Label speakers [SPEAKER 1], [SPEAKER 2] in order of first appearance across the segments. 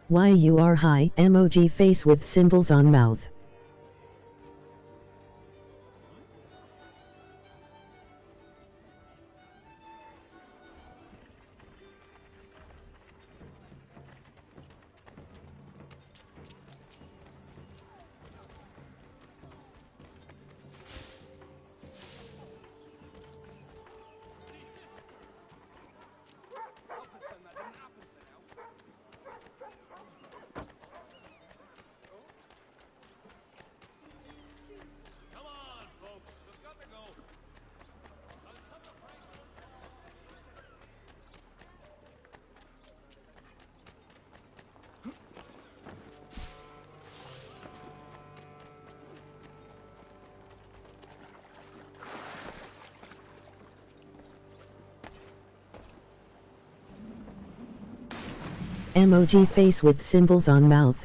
[SPEAKER 1] Why you are high emoji face with symbols on mouth. Emoji face with symbols on mouth.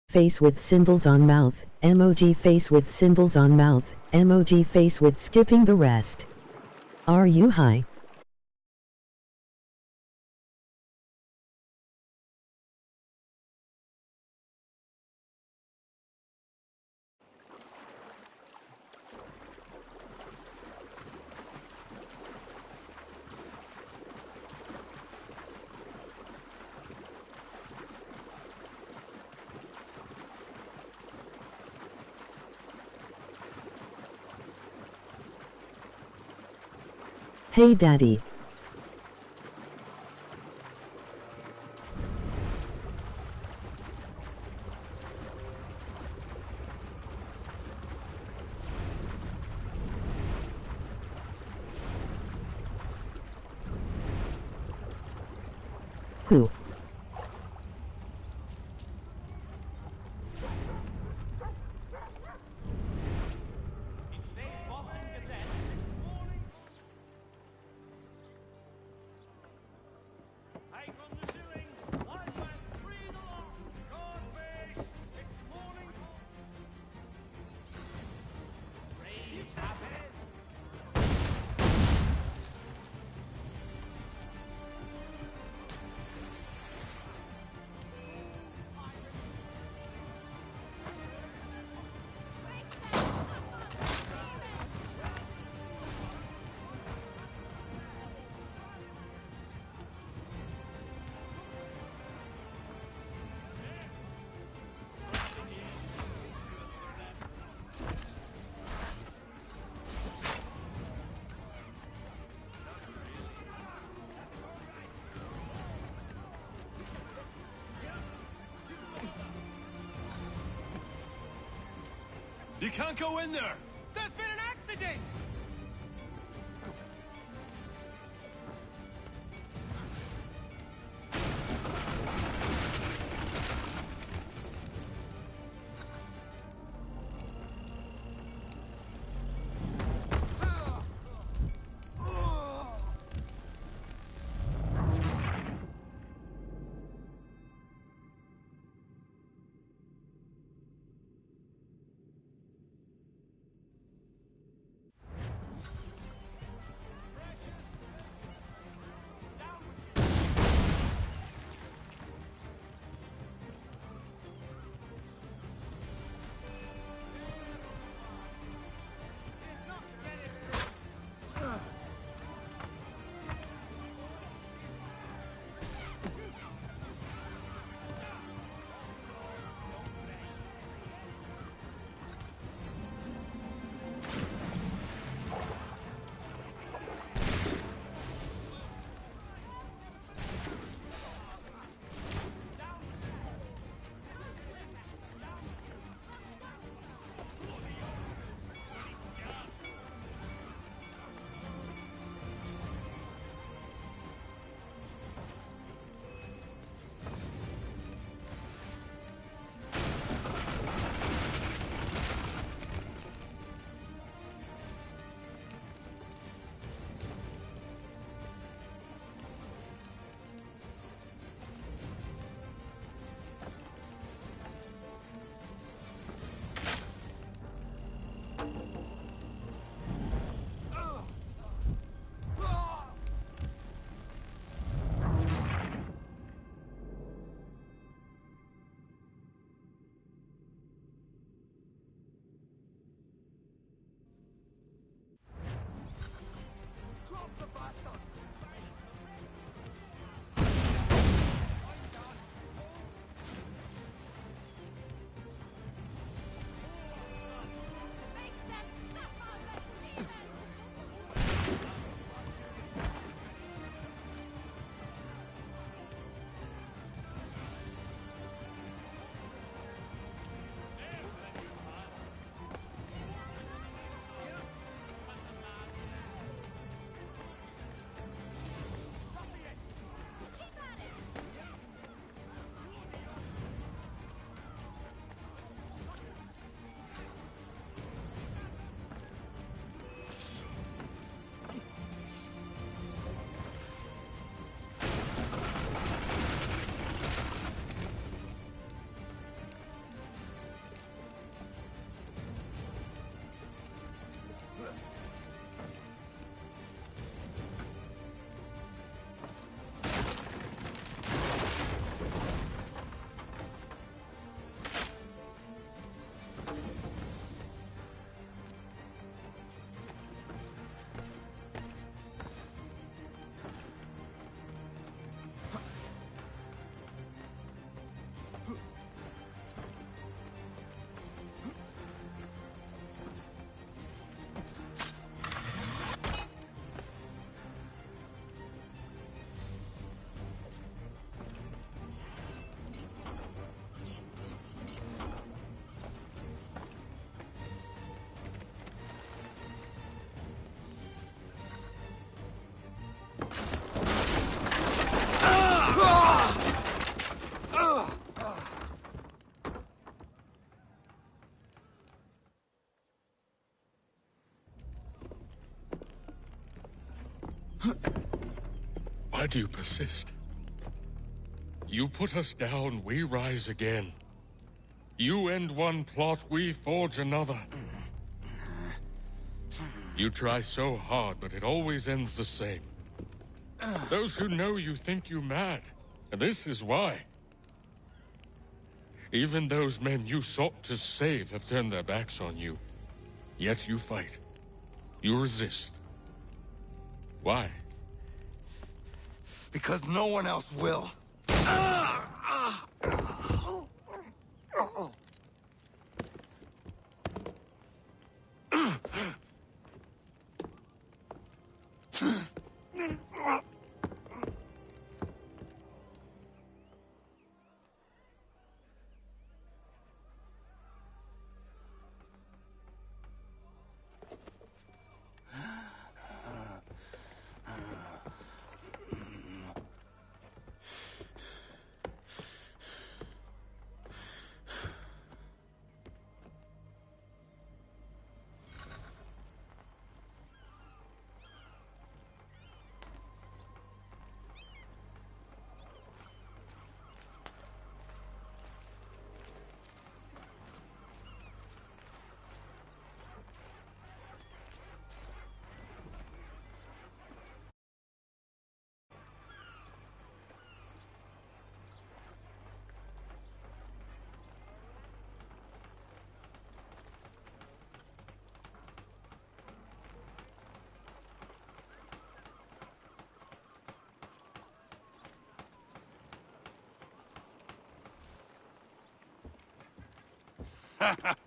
[SPEAKER 1] Face with symbols on mouth. Emoji face with symbols on mouth. Emoji face with skipping the rest. Are you high? Hey daddy. Who?
[SPEAKER 2] You can't go in there!
[SPEAKER 3] There's been an accident!
[SPEAKER 2] Yet you persist. You put us down, we rise again. You end one plot, we forge another. You try so hard, but it always ends the same. Those who know you think you mad, and this is why. Even those men you sought to save have turned their backs on you. Yet you fight. You resist. Why?
[SPEAKER 3] Because no one else will.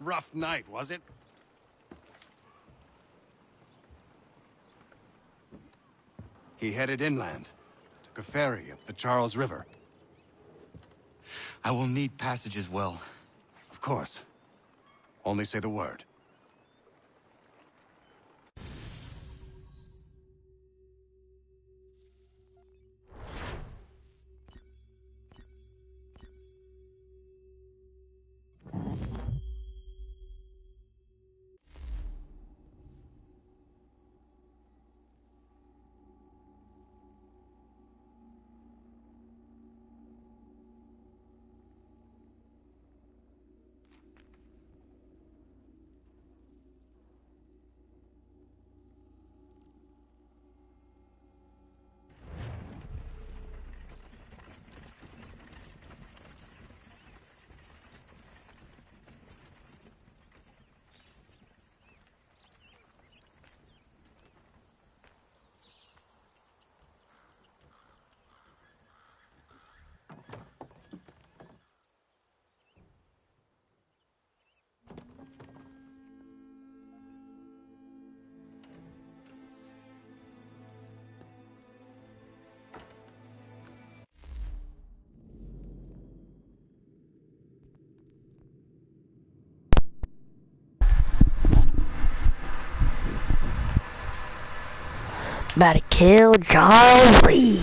[SPEAKER 4] Rough night, was it? He headed inland, took a ferry up the Charles River.
[SPEAKER 5] I will need passage as well.
[SPEAKER 4] Of course. Only say the word.
[SPEAKER 6] About to kill Charles Lee.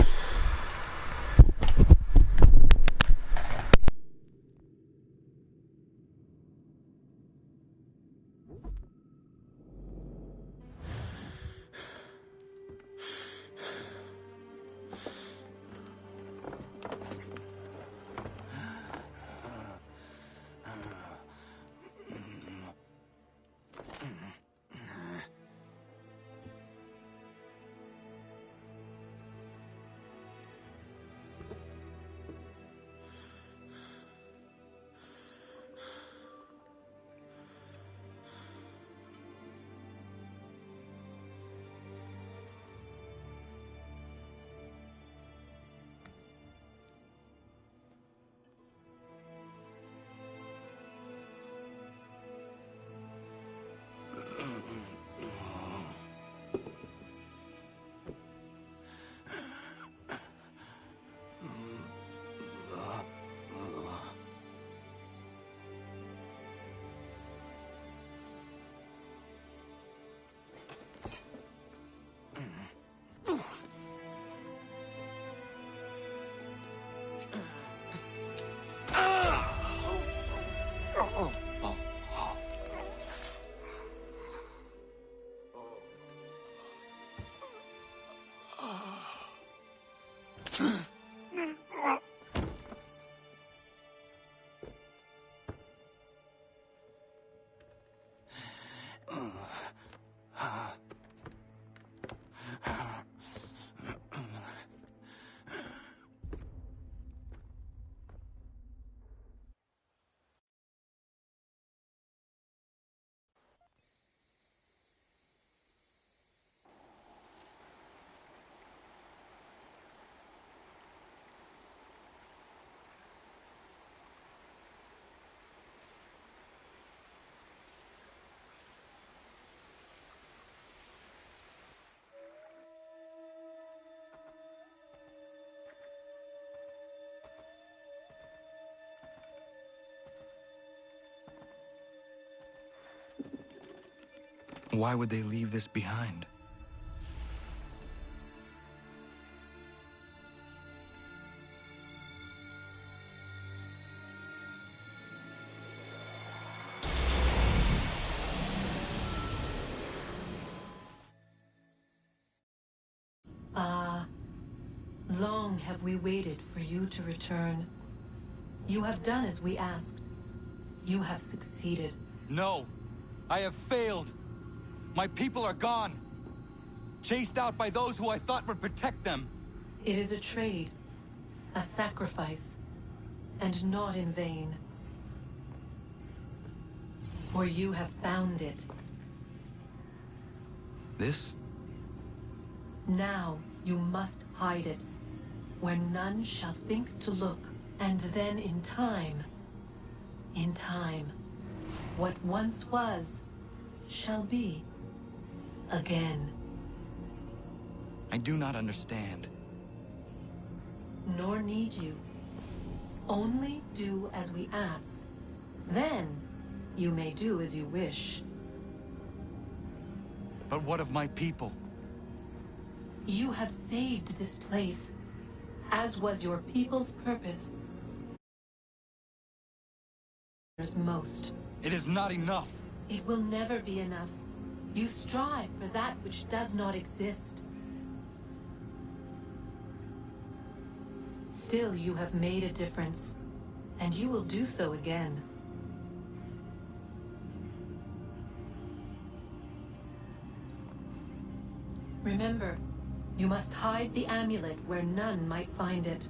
[SPEAKER 5] Why would they leave this behind?
[SPEAKER 3] Long have we waited for you to return. You have done as we asked. You have succeeded.
[SPEAKER 5] No! I have failed! My people are gone! Chased out by those who I thought would protect them!
[SPEAKER 3] It is a trade, a sacrifice, and not in vain. For you have found it.
[SPEAKER 5] This?
[SPEAKER 3] Now you must hide it, where none shall think to look, and then in time, what once was, shall be again.
[SPEAKER 5] I do not understand.
[SPEAKER 3] Nor need you. Only do as we ask. Then, you may do as you wish.
[SPEAKER 5] But what of my people?
[SPEAKER 3] You have saved this place, as was your people's purpose. Most.
[SPEAKER 5] It is not enough!
[SPEAKER 3] It will never be enough. You strive for that which does not exist. Still, you have made a difference, and you will do so again. Remember, you must hide the amulet where none might find it.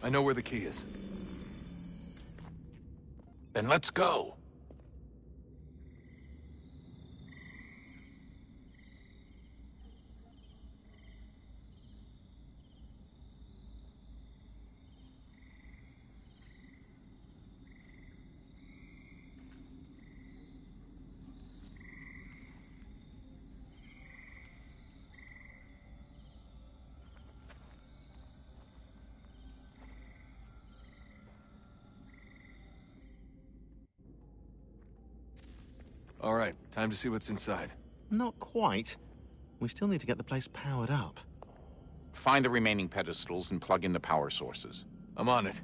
[SPEAKER 7] I know where the key is. Then let's go!
[SPEAKER 4] All right, time to see what's inside.
[SPEAKER 7] Not quite. We still need to get the place powered up.
[SPEAKER 8] Find the remaining pedestals and plug in the power sources.
[SPEAKER 4] I'm on it.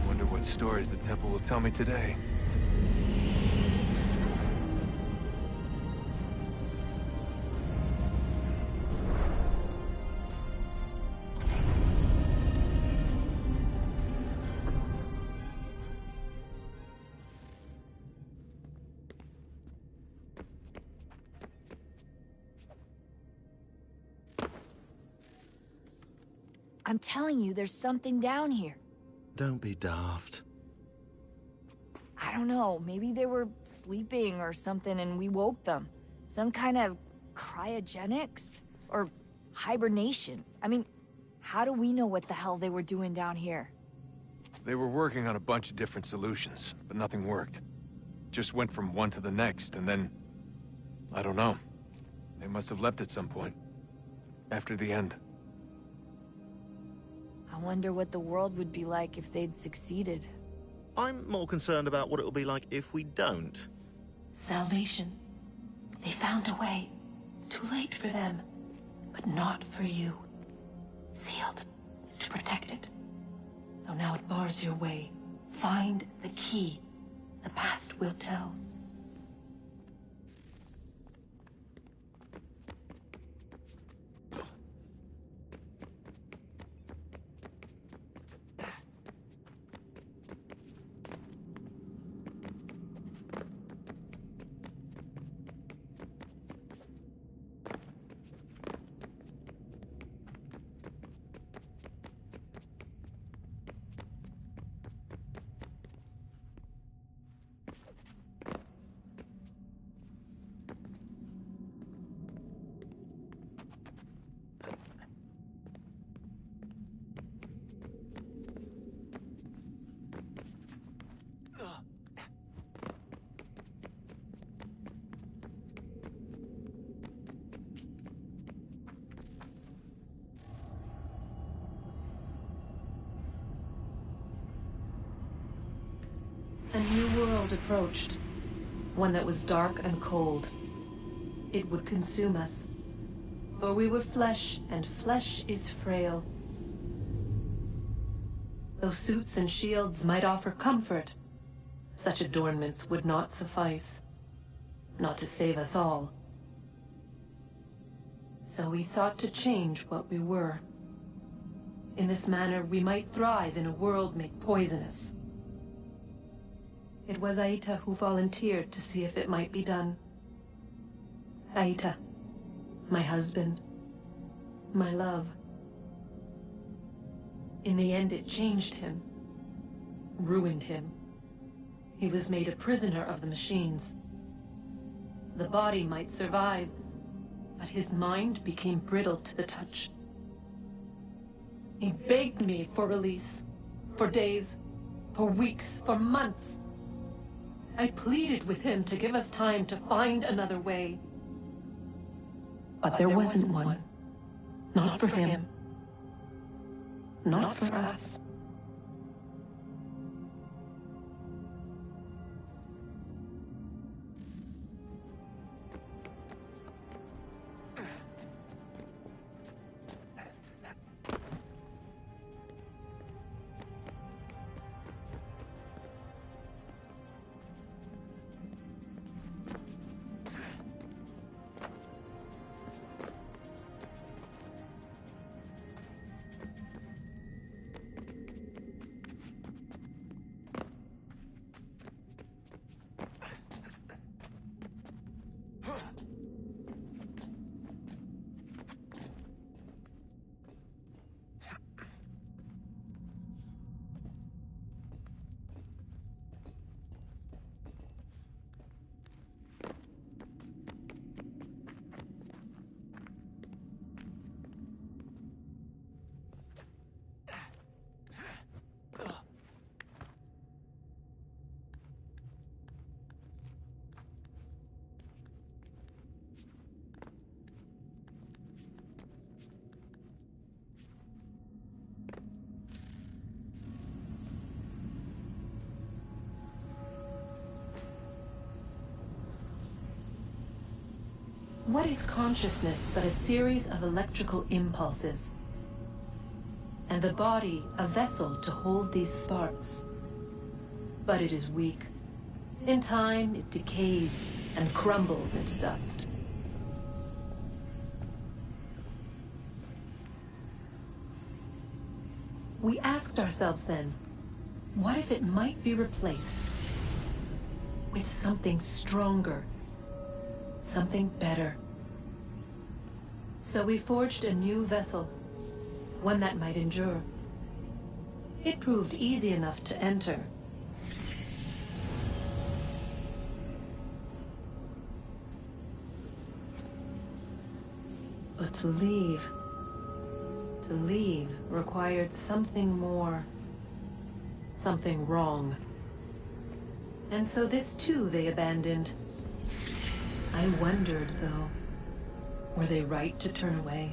[SPEAKER 9] Wonder what stories the temple will tell me today.
[SPEAKER 10] I'm telling you, there's something down here.
[SPEAKER 7] Don't be daft.
[SPEAKER 10] I don't know, maybe they were sleeping or something and we woke them. Some kind of cryogenics? Or hibernation? I mean, how do we know what the hell they were doing down here?
[SPEAKER 9] They were working on a bunch of different solutions, but nothing worked. Just went from one to the next, and then... I don't know. They must have left at some point. After the end.
[SPEAKER 10] I wonder what the world would be like if they'd succeeded.
[SPEAKER 7] I'm more concerned about what it'll be like if we don't.
[SPEAKER 3] Salvation. They found a way. Too late for them, but not for you. Sealed to protect it. Though now it bars your way. Find the key. The past will tell. A new world approached. One that was dark and cold. It would consume us. For we were flesh, and flesh is frail. Though suits and shields might offer comfort, such adornments would not suffice. Not to save us all. So we sought to change what we were. In this manner, we might thrive in a world made poisonous. It was Aita who volunteered to see if it might be done. Aita, my husband, my love. In the end, it changed him, ruined him. He was made a prisoner of the machines. The body might survive, but his mind became brittle to the touch. He begged me for release, for days, for weeks, for months. I pleaded with him to give us time to find another way. But there wasn't one. Not for him. Not for us. What is consciousness but a series of electrical impulses? And the body a vessel to hold these sparks. But it is weak. In time, it decays and crumbles into dust. We asked ourselves then, what if it might be replaced with something stronger, something better? So we forged a new vessel, one that might endure. It proved easy enough to enter. But to leave required something more, something wrong. And so this too they abandoned. I wondered, though, were they right to turn away?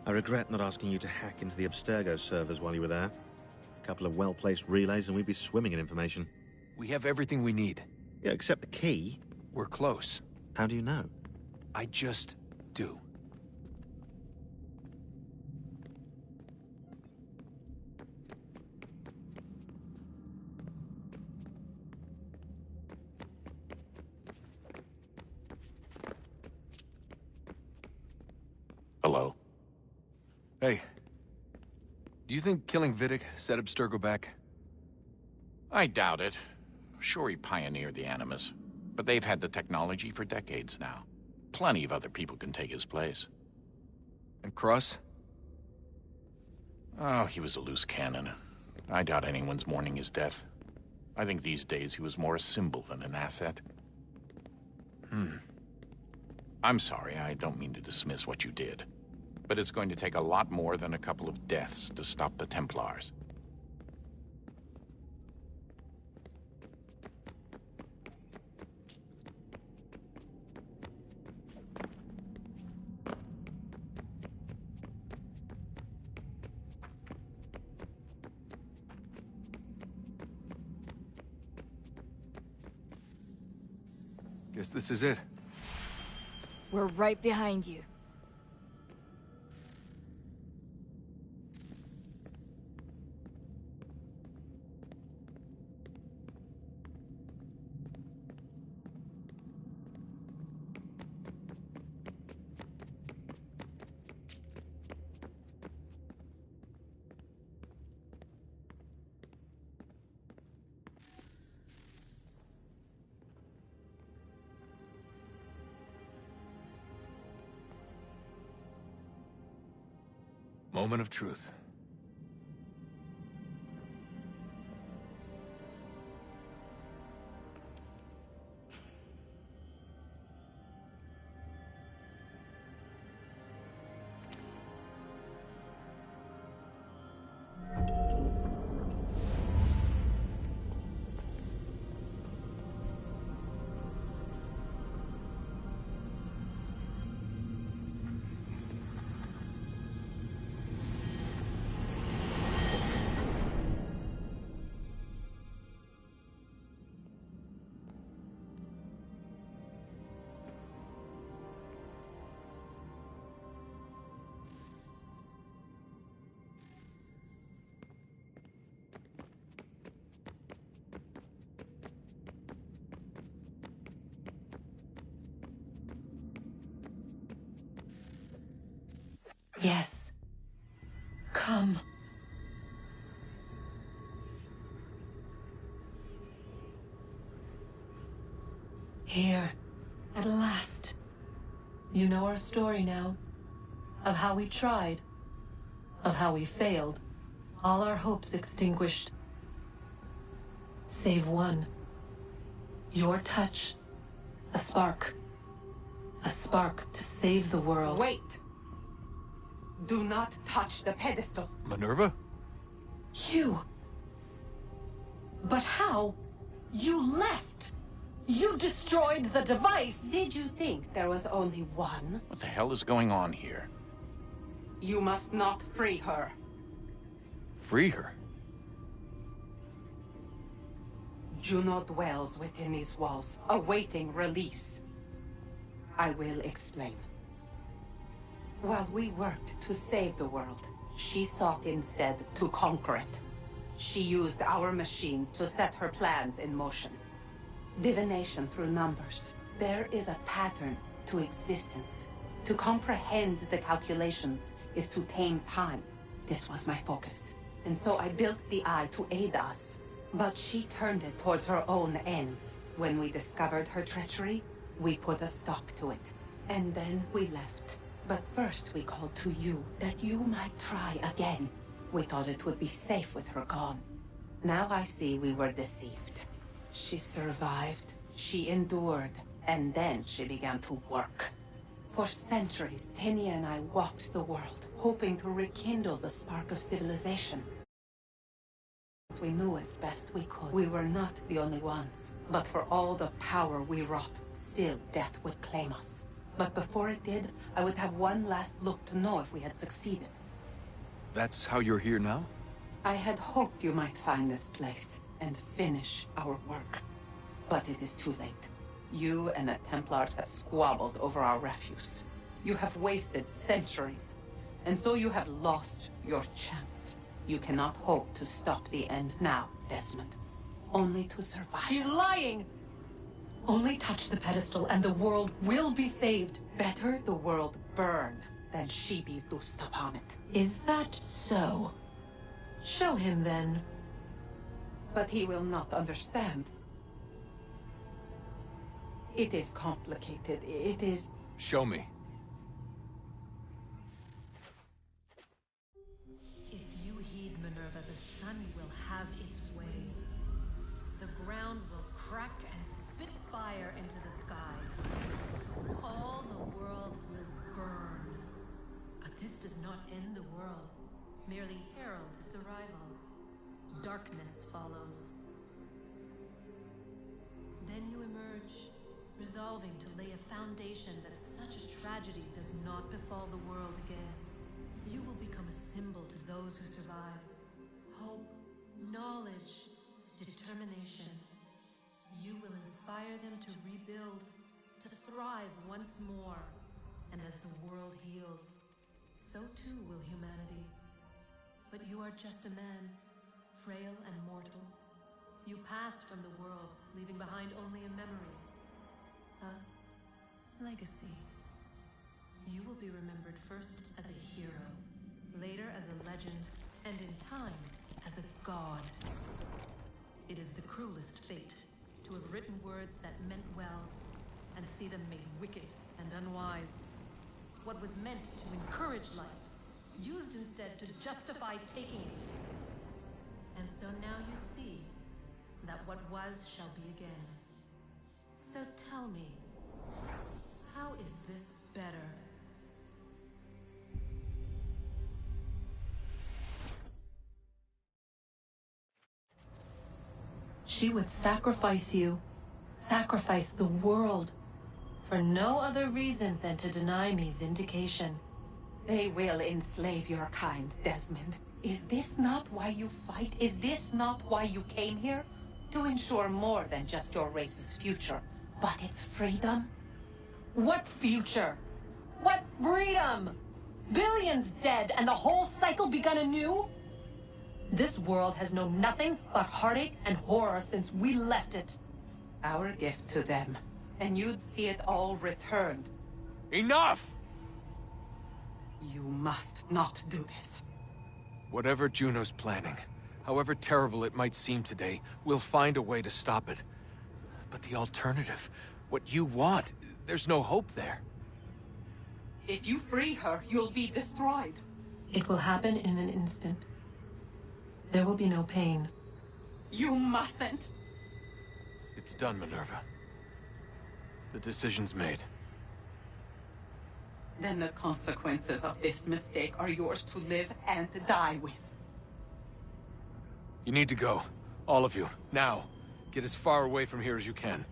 [SPEAKER 7] I regret not asking you to hack into the Abstergo servers while you were there. A couple of well-placed relays and we'd be swimming in information.
[SPEAKER 9] We have everything we need.
[SPEAKER 7] Yeah, except the key.
[SPEAKER 9] We're close.
[SPEAKER 7] How do you know?
[SPEAKER 9] I just do.
[SPEAKER 8] Hello?
[SPEAKER 9] Hey. Do you think killing Vidic set Abstergo back?
[SPEAKER 8] I doubt it. Sure, he pioneered the Animus, but they've had the technology for decades now. Plenty of other people can take his place.
[SPEAKER 9] And Cross?
[SPEAKER 8] Oh, he was a loose cannon. I doubt anyone's mourning his death. I think these days he was more a symbol than an asset. I'm sorry, I don't mean to dismiss what you did. But it's going to take a lot more than a couple of deaths to stop the Templars.
[SPEAKER 9] Guess this is it.
[SPEAKER 10] We're right behind you.
[SPEAKER 9] Moment of truth.
[SPEAKER 3] Yes. Come. Here, at last. You know our story now. Of how we tried. Of how we failed. All our hopes extinguished. Save one. Your touch. A spark. A spark to save the world.
[SPEAKER 11] Wait! Do not touch the pedestal.
[SPEAKER 9] Minerva?
[SPEAKER 3] You. But how? You left! You destroyed the device!
[SPEAKER 11] Did you think there was only one?
[SPEAKER 8] What the hell is going on here?
[SPEAKER 11] You must not free her.
[SPEAKER 9] Free her?
[SPEAKER 11] Juno dwells within these walls, awaiting release. I will explain. While we worked to save the world, she sought instead to conquer it. She used our machines to set her plans in motion. Divination through numbers. There is a pattern to existence. To comprehend the calculations is to tame time. This was my focus. And so I built the Eye to aid us. But she turned it towards her own ends. When we discovered her treachery, we put a stop to it. And then we left. But first we called to you, that you might try again. We thought it would be safe with her gone. Now I see we were deceived. She survived, she endured, and then she began to work. For centuries, Tinia and I walked the world, hoping to rekindle the spark of civilization. We knew as best we could. We were not the only ones. But for all the power we wrought, still death would claim us. But before it did, I would have one last look to know if we had succeeded.
[SPEAKER 9] That's how you're here now?
[SPEAKER 11] I had hoped you might find this place and finish our work. But it is too late. You and the Templars have squabbled over our refuse. You have wasted centuries, and so you have lost your chance. You cannot hope to stop the end now, Desmond. Only to survive.
[SPEAKER 3] She's lying! Only touch the pedestal and the world will be saved.
[SPEAKER 11] Better the world burn than she be loosed upon it.
[SPEAKER 3] Is that so? Show him then.
[SPEAKER 11] But he will not understand. It is complicated. It is...
[SPEAKER 9] Show me.
[SPEAKER 3] If you heed Minerva, the sun will have its way. The ground will crack and spit fire into the skies. All the world will burn. But this does not end the world, merely heralds its arrival. Darkness follows. Then you emerge, resolving to lay a foundation that such a tragedy does not befall the world again. You will become a symbol to those who survive. Hope, knowledge, determination. You will inspire them to rebuild, to thrive once more. And as the world heals, so too will humanity. But you are just a man, frail and mortal. You pass from the world, leaving behind only a memory. A legacy. You will be remembered first as a hero, later as a legend, and in time, as a god. It is the cruelest fate to have written words that meant well, and see them made wicked and unwise. What was meant to encourage life, used instead to justify taking it. And so now you see that what was shall be again. So tell me, how is this better? She would sacrifice you, sacrifice the world, for no other reason than to deny me vindication.
[SPEAKER 11] They will enslave your kind, Desmond. Is this not why you fight? Is this not why you came here? To ensure more than just your race's future, but its freedom?
[SPEAKER 3] What future? What freedom? Billions dead and the whole cycle begun anew? This world has known nothing but heartache and horror since we left it.
[SPEAKER 11] Our gift to them. And you'd see it all returned.
[SPEAKER 9] Enough!
[SPEAKER 11] You must not do this.
[SPEAKER 9] Whatever Juno's planning, however terrible it might seem today, we'll find a way to stop it. But the alternative, what you want, there's no hope there.
[SPEAKER 11] If you free her, you'll be destroyed.
[SPEAKER 3] It will happen in an instant. There will be no pain.
[SPEAKER 11] You mustn't.
[SPEAKER 9] It's done, Minerva. The decision's made.
[SPEAKER 11] Then the consequences of this mistake are yours to live and die with.
[SPEAKER 9] You need to go. All of you. Now. Get as far away from here as you can.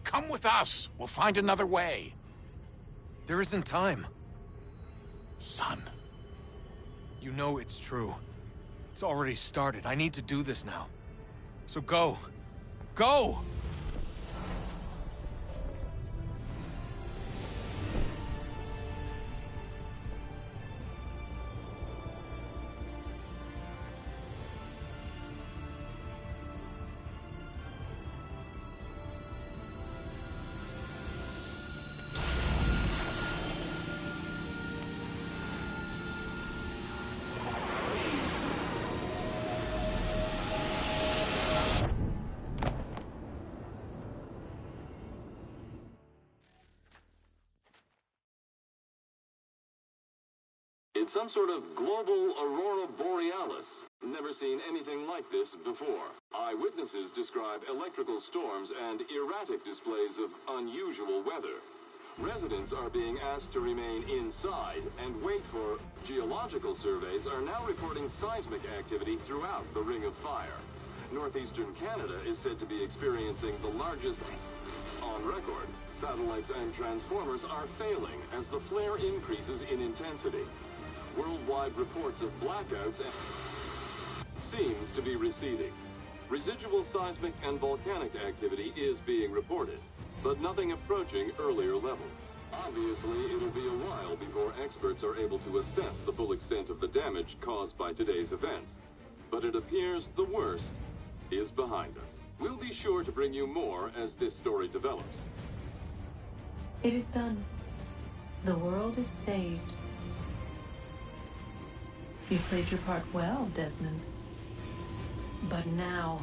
[SPEAKER 8] Come with us. We'll find another way.
[SPEAKER 9] There isn't time.
[SPEAKER 8] Son.
[SPEAKER 9] You know it's true. It's already started. I need to do this now. So go. Go!
[SPEAKER 12] It's some sort of global aurora borealis. Never seen anything like this before. Eyewitnesses describe electrical storms and erratic displays of unusual weather. Residents are being asked to remain inside and wait for geological surveys are now reporting seismic activity throughout the Ring of Fire. Northeastern Canada is said to be experiencing the largest on record. Satellites and transformers are failing as the flare increases in intensity. Worldwide reports of blackouts seems to be receding. Residual seismic and volcanic activity is being reported, but nothing approaching earlier levels. Obviously, it'll be a while before experts are able to assess the full extent of the damage caused by today's events. But it appears the worst is behind us. We'll be sure to bring you more as this story develops.
[SPEAKER 3] It is done. The world is saved. You played your part well, Desmond. But now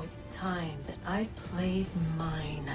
[SPEAKER 3] it's time that I played mine.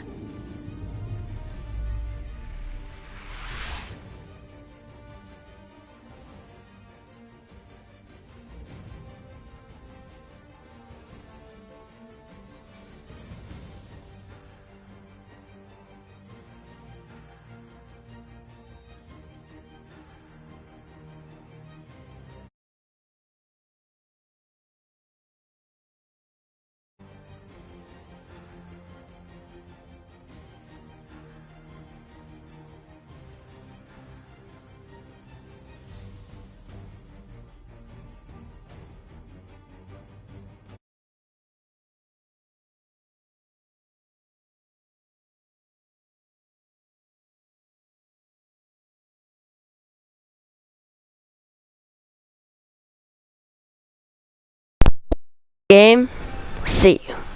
[SPEAKER 6] Game. See you.